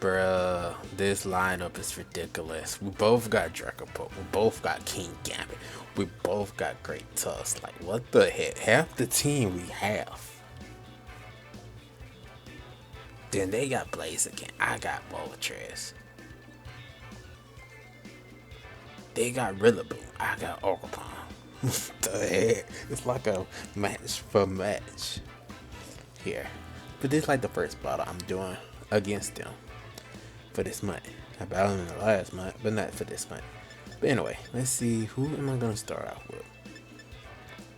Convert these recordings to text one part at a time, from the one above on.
Bruh, this lineup is ridiculous. We both got Dragapult. We both got King Gambit. We both got Great Tusk. Like, what the heck? Half the team we have. Then they got Blaziken. I got Moltres. They got Rillaboom. I got Orcapon. What the heck? It's like a match for match here. But this is like the first battle I'm doing against them for this month. I battled them in the last month, but not for this month. But anyway, let's see, who am I gonna start off with?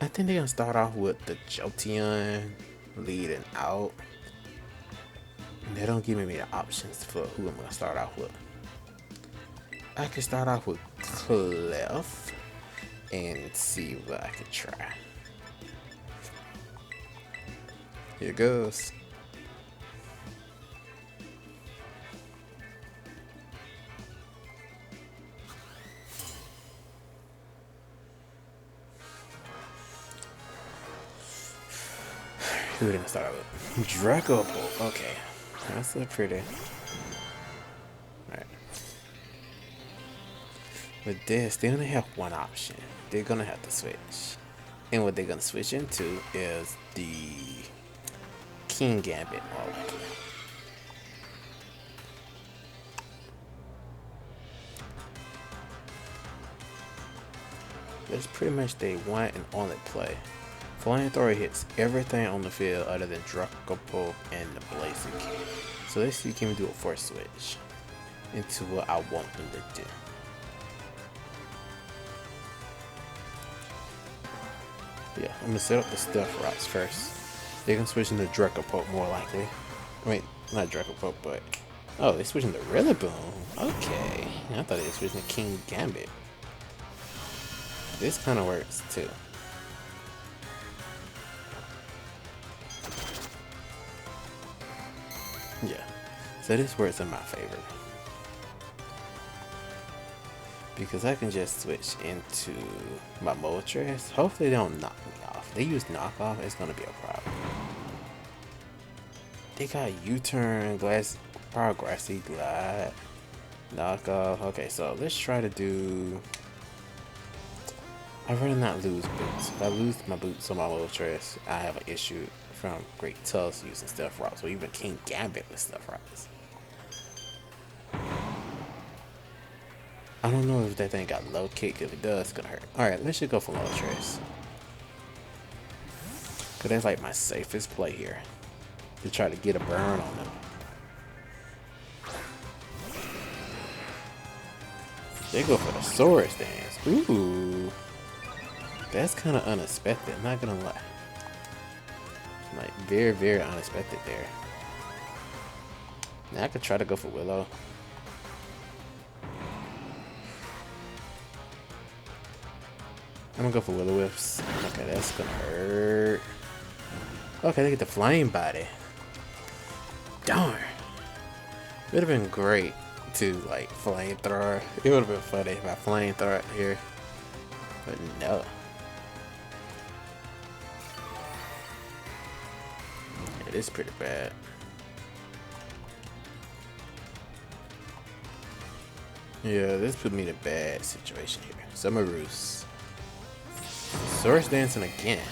I think they're gonna start off with the Jolteon leading out. And they don't give me the options for who I'm gonna start off with. I can start off with Clef and see what I can try. Here goes. Who are we gonna start with? Dragapult. Okay, that's a pretty. Alright. With this, they only have one option. They're gonna have to switch, and what they're gonna switch into is the King Gambit mode. That's pretty much their one and only play. Flamethrower hits everything on the field other than Dragapult and the Blaziken. So let's see, can we do a force switch into what I want them to do. Yeah, I'm gonna set up the stuff routes first. They're gonna switch into Dragapult more likely. Wait, not Dragapult, but oh, they're switching to Rillaboom. Okay, I thought they were switching to King Gambit. This kind of works too. Yeah, so this works in my favor because I can just switch into my Moltres. Hopefully they don't knock me off. If they use knockoff, it's gonna be a problem. They got U-turn, power grassy glide, knockoff. Okay, so let's try to do. I'd rather not lose boots. If I lose my boots on my Moltres, I have an issue from Great Tusk using Stealth Rocks, or even King Gambit with Stealth Rocks. I don't know if that thing got low kick. If it does, it's gonna hurt. Alright, let's just go for Moltres. Cause that's like my safest play here. To try to get a burn on them. They go for the Sword Stance. Ooh. That's kind of unexpected, not gonna lie. Like, very, very unexpected there. Now I could try to go for Willow. I'm gonna go for Will-O-Wisps. Okay, that's gonna hurt. Okay, they get the flame body. Darn. It would have been great to like flamethrower. It would have been funny if I flamethrower it here. But no. It is pretty bad. Yeah, this put me in a bad situation here. Summer Roost. Source dancing again.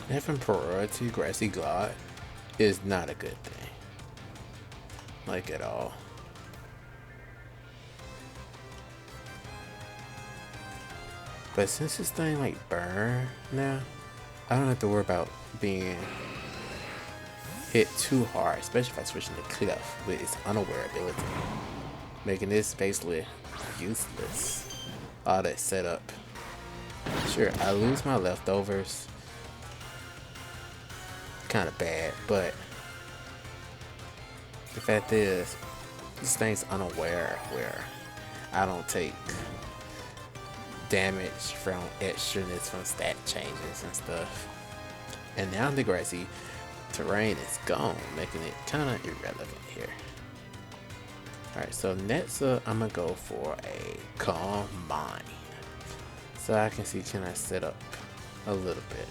Having priority grassy glide is not a good thing. Like at all. But since this thing like burn now, I don't have to worry about being hit too hard, especially if I switch into Cliff with its unaware ability, making this basically useless. All that setup. Sure, I lose my leftovers. Kind of bad, but the fact is, this thing's unaware where I don't take damage from extraness from stat changes and stuff. And now the grassy terrain is gone, making it kind of irrelevant here. Alright, so next up, I'm gonna go for a combine. So I can see, can I set up a little bit.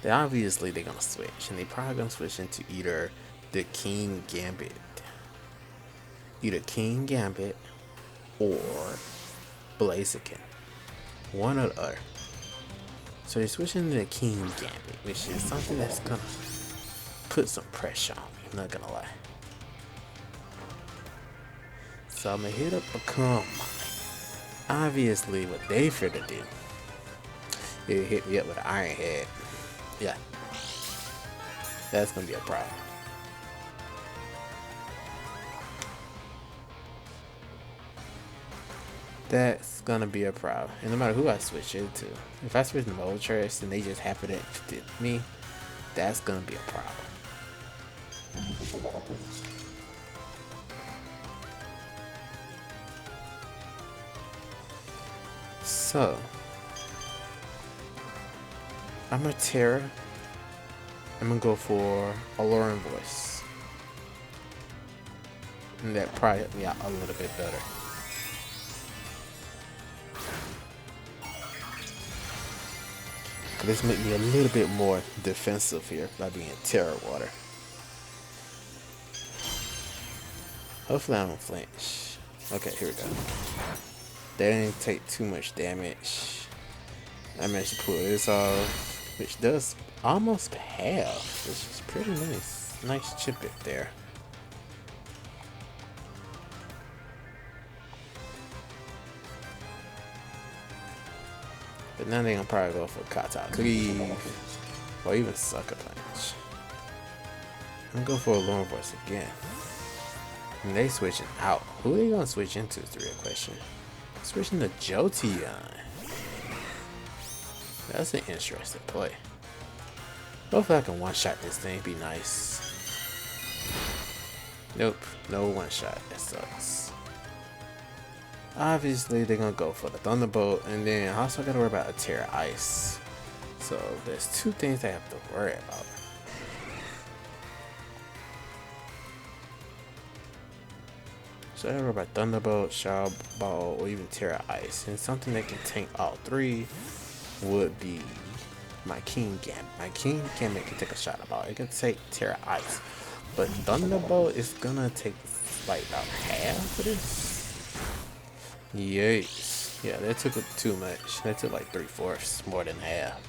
Then obviously they're gonna switch, and they probably gonna switch into either the King Gambit. Either King Gambit or Blaziken. One or the other. So they're switching to the King Gambit, which is something that's gonna put some pressure on me, I'm not gonna lie. So I'm gonna hit up a combine. Obviously what they finna do, it hit me up with an Iron Head. Yeah. That's gonna be a problem. That's gonna be a problem. And no matter who I switch into, if I switch to Moltres and they just happen to fit me, that's gonna be a problem. So I'm a Terra. I'm gonna go for Alluring Voice. And that probably helped me out a little bit better. This make me a little bit more defensive here by being Terra Water. Hopefully I don't flinch. Okay, here we go. They didn't take too much damage. I managed to pull this off, which does almost half, which is pretty nice. Nice chip it there. But now they're gonna probably go for Kata Cleave or even Sucker Punch. I'm gonna go for a Lone Voice again. And they switching out. Who are they gonna switch into is the real question. Switching to Jolteon. That's an interesting play. Hopefully I can one-shot this thing, be nice. Nope, no one-shot, that sucks. Obviously they're gonna go for the Thunderbolt, and then I also gotta worry about a Terra Ice. So there's two things I have to worry about. So I gotta worry about Thunderbolt, Shadow Ball, or even Terra Ice. And something that can tank all three would be my King Gambit. My King Gambit can take a Shadow Ball. It can take Terra Ice. But Thunderbolt is gonna take like about half of this. Yikes. Yeah, that took too much. That took like 3/4, more than half.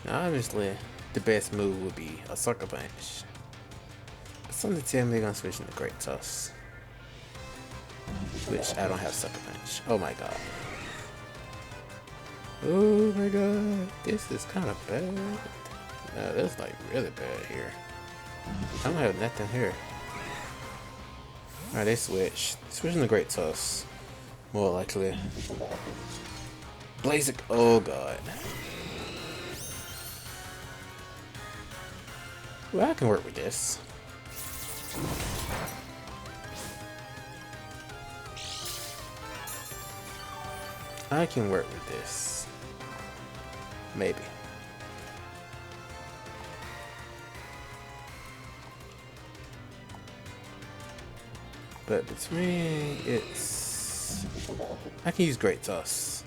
Now obviously the best move would be a Sucker Punch. But something tell me they're gonna switch into Great Tusk. Which I don't have Sucker Punch. Oh my god. Oh my god. This is kinda bad. No, that's like really bad here. I don't have nothing here. Alright, they switched. Switching to Great Tusk. More likely. Blaziken. Oh god. Well, I can work with this. I can work with this. Maybe. But between it's, I can use Great Tusk.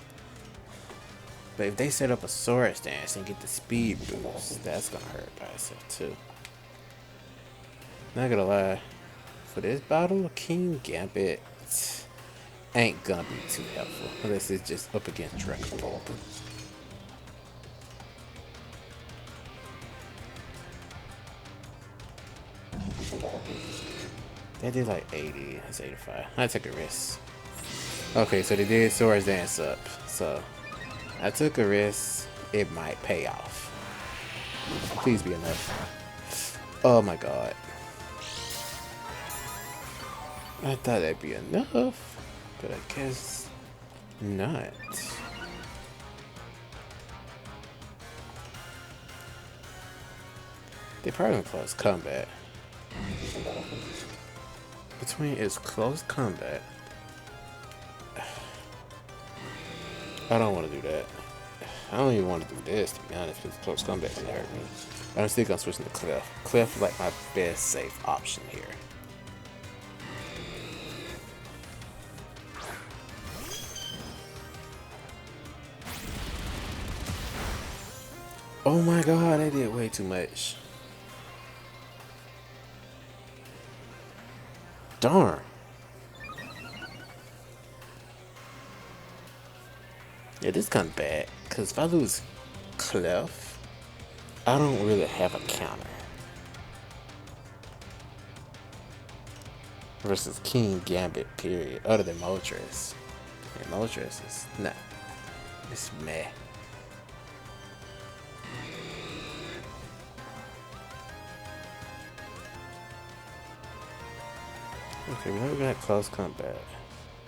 But if they set up a Swords Dance and get the speed boost, that's gonna hurt by itself too. Not gonna lie, for this battle, King Gambit ain't gonna be too helpful unless it's just up against Dragapult. They did like 80, that's 85. I took a risk. Okay, so they did Swords Dance up. So I took a risk. It might pay off. Please be enough. Oh my god. I thought that'd be enough, but I guess not. They probably gonna close combat. Between its close combat, I don't want to do that. I don't even want to do this, to be honest, because close combat can hurt me. I'm still gonna switch to Cliff. Cliff is like my best safe option here. Oh my god, I did way too much. Darn. Yeah, this is kind of bad. Because if I lose Clef, I don't really have a counter. Versus King Gambit, period. Other than Moltres. And Moltres is, nah. It's meh. Okay, we know we got close combat.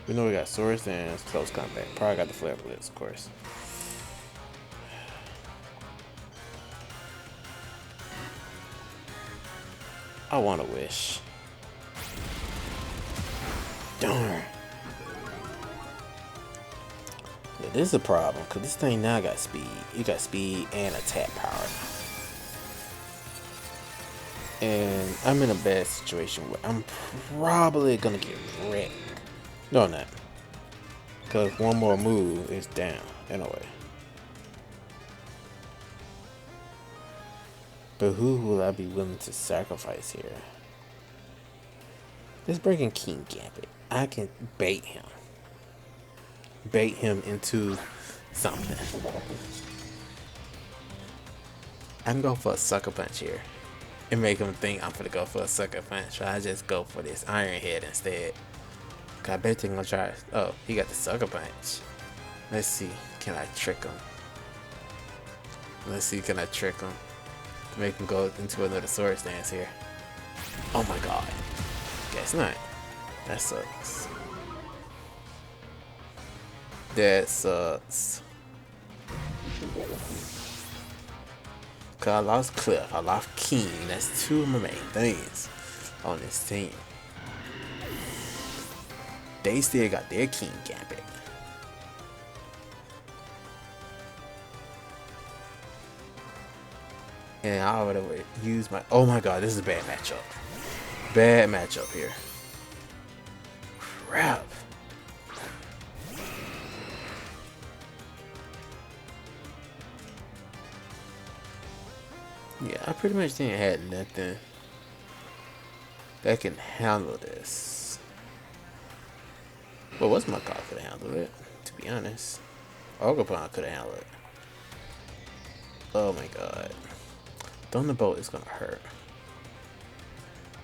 We know we got swords and it's close combat. Probably got the flare blitz, of course. I want to wish. Darn. Yeah, this is a problem because this thing now got speed. You got speed and attack power. And I'm in a bad situation where I'm probably gonna get wrecked. No, I'm not. Because one more move is down. Anyway. But who will I be willing to sacrifice here? Let's bring in King Gambit. I can bait him. Bait him into something. I can go for a sucker punch here. And make him think I'm gonna go for a sucker punch. So I just go for this Iron Head instead. I bet they're gonna try. Oh, he got the sucker punch. Let's see. Can I trick him? Let's see. Can I trick him? Make him go into another sword stance here. Oh my god. Guess not. That sucks. That sucks. Cause I lost Cliff. I lost King. That's two of my main things on this team. They still got their King Gambit. And I would use my... Oh my god, this is a bad matchup. Bad matchup here. Crap. Yeah, I pretty much didn't have nothing that can handle this. Well, what's my card could have handled it, to be honest. Dragapult could have handled it. Oh my god. Thunderbolt is gonna hurt.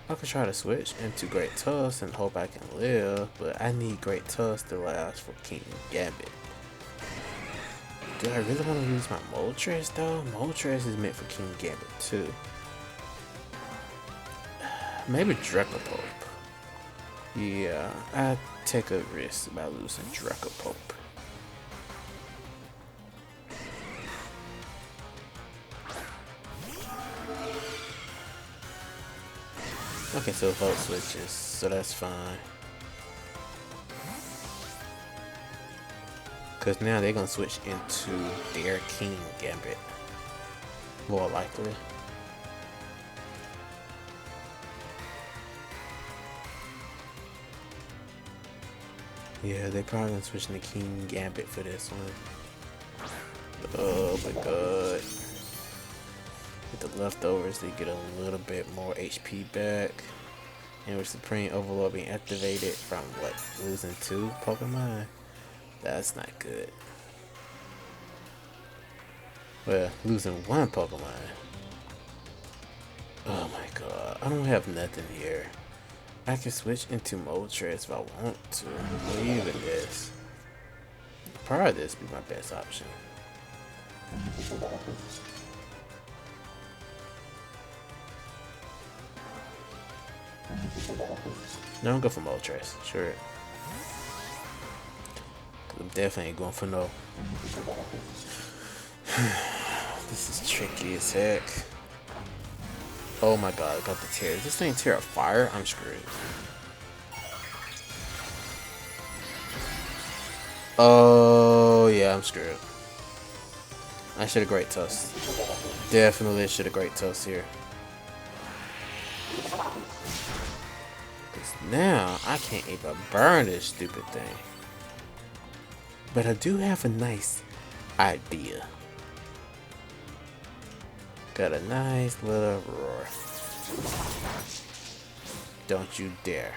I could try to switch into Great Tusk and hope I can live, but I need Great Tusk to last for King Gambit. Do I really want to use my Moltres though? Moltres is meant for King Gambit too. Maybe Dragapult. Yeah, I take a risk by losing Dragapult. Okay, so vote switches, so that's fine. Cause now they're gonna switch into their King Gambit. More likely. Yeah, they're probably gonna switch into King Gambit for this one. Oh my god. With the leftovers, they get a little bit more HP back. And with Supreme Overlord being activated from what, losing 2 Pokemon? That's not good. Well, losing 1 Pokemon. Oh my god, I don't have nothing here. I can switch into Moltres if I want to. Or even this. Probably this would be my best option. No, I'm going for Moltres, sure. I'm definitely going for no. This is tricky as heck. Oh my god, I got the tear. Is this thing tear of fire? I'm screwed. Oh yeah, I'm screwed. I should have great toast. Definitely should have great toast here. Because now I can't even burn this stupid thing. But I do have a nice idea. Got a nice little roar. Don't you dare.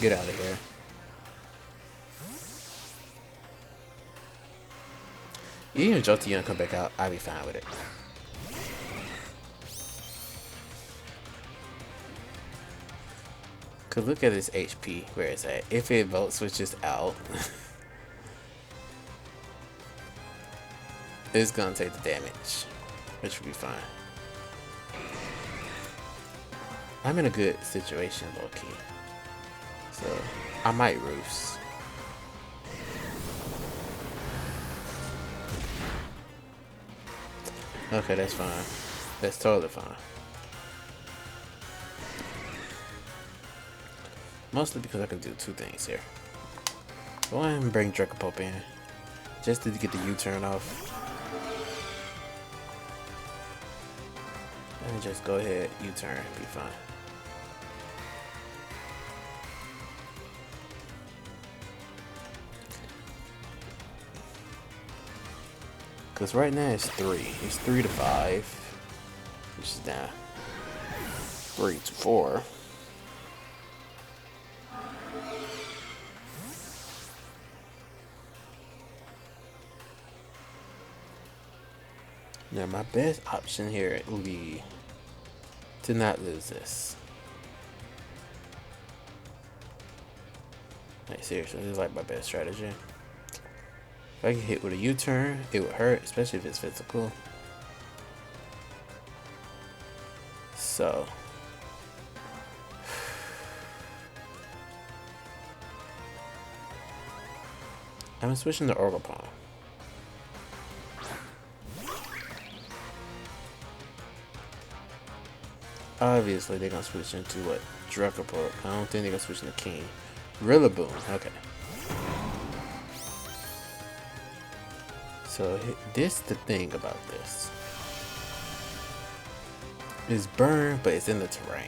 Get out of here. Even if Jolteon come back out, I'll be fine with it. Cause look at this HP, where it's at. If it volt switches out, it's gonna take the damage, which will be fine. I'm in a good situation, low key. So I might roost. Okay, that's fine. That's totally fine. Mostly because I can do two things here. Go ahead and bring Dragapult in, just to get the U-turn off. And just go ahead, U-turn, be fine. Because right now it's 3. It's 3 to 5. Which is now 3 to 4. Now my best option here would be to not lose this. Like seriously, this is like my best strategy. If I get hit with a U-turn, it would hurt, especially if it's physical. So I'm switching to Dragapult. Obviously, they're gonna switch into what? Dragapult. I don't think they're gonna switch into King. Rillaboom. Okay. So this the thing about this. It's burn, but it's in the terrain.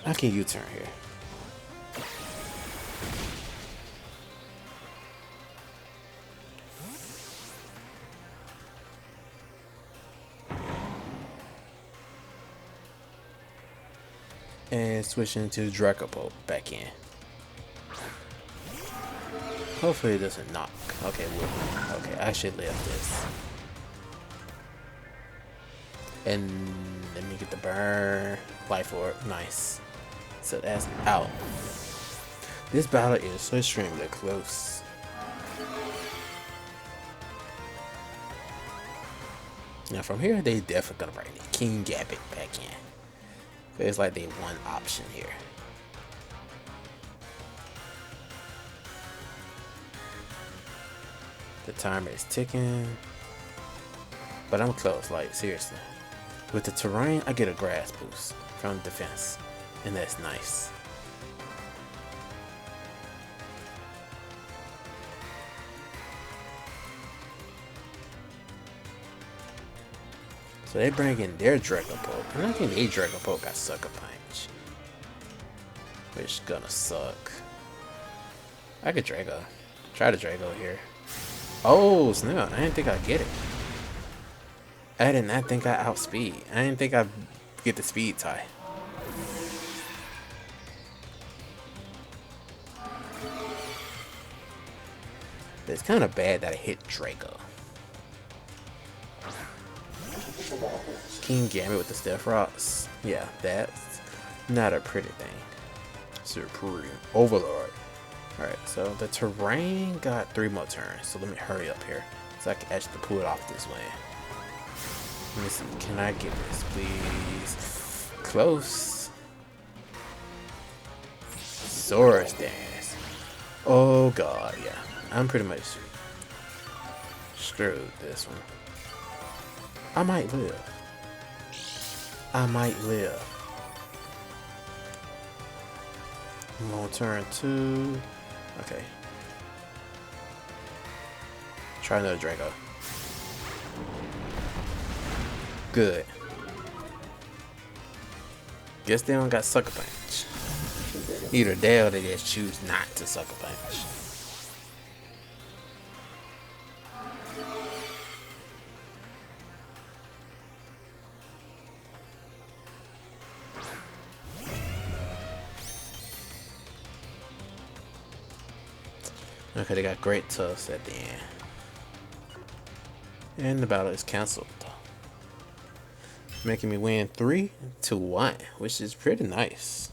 I can U-turn here. And switch into Dragapult back in. Hopefully it doesn't knock. Okay, okay, I should live this. And let me get the burn. Life orb, nice. So that's out. This battle is so extremely close. Now from here, they definitely gonna bring King Gambit back in. It's like they one option here. The timer is ticking. But I'm close, like seriously. With the terrain, I get a grass boost from defense. And that's nice. So they bring in their Dragapult, and I think their Dragapult got Sucker Punch, which is gonna suck. I could Drago. Try to Drago here. Oh snap! I didn't think I'd get it. I did not think I outspeed. I didn't think I'd get the speed tie. But it's kind of bad that I hit Drago. King Gambit with the Steph Rocks. Yeah, that's not a pretty thing. Supreme Overlord. Alright, so the terrain got 3 more turns. So let me hurry up here so I can actually pull it off this way. Let me see. Can I get this, please? Close. Source Dance. Oh god, yeah. I'm pretty much screwed this one. I might live. I might live. I'm gonna turn 2. Okay. Try another Draco. Good. Guess they don't got Sucker Punch. Either they or they just choose not to Sucker Punch. Okay, they got Great Tusk at the end. And the battle is cancelled. Making me win 3-1, which is pretty nice.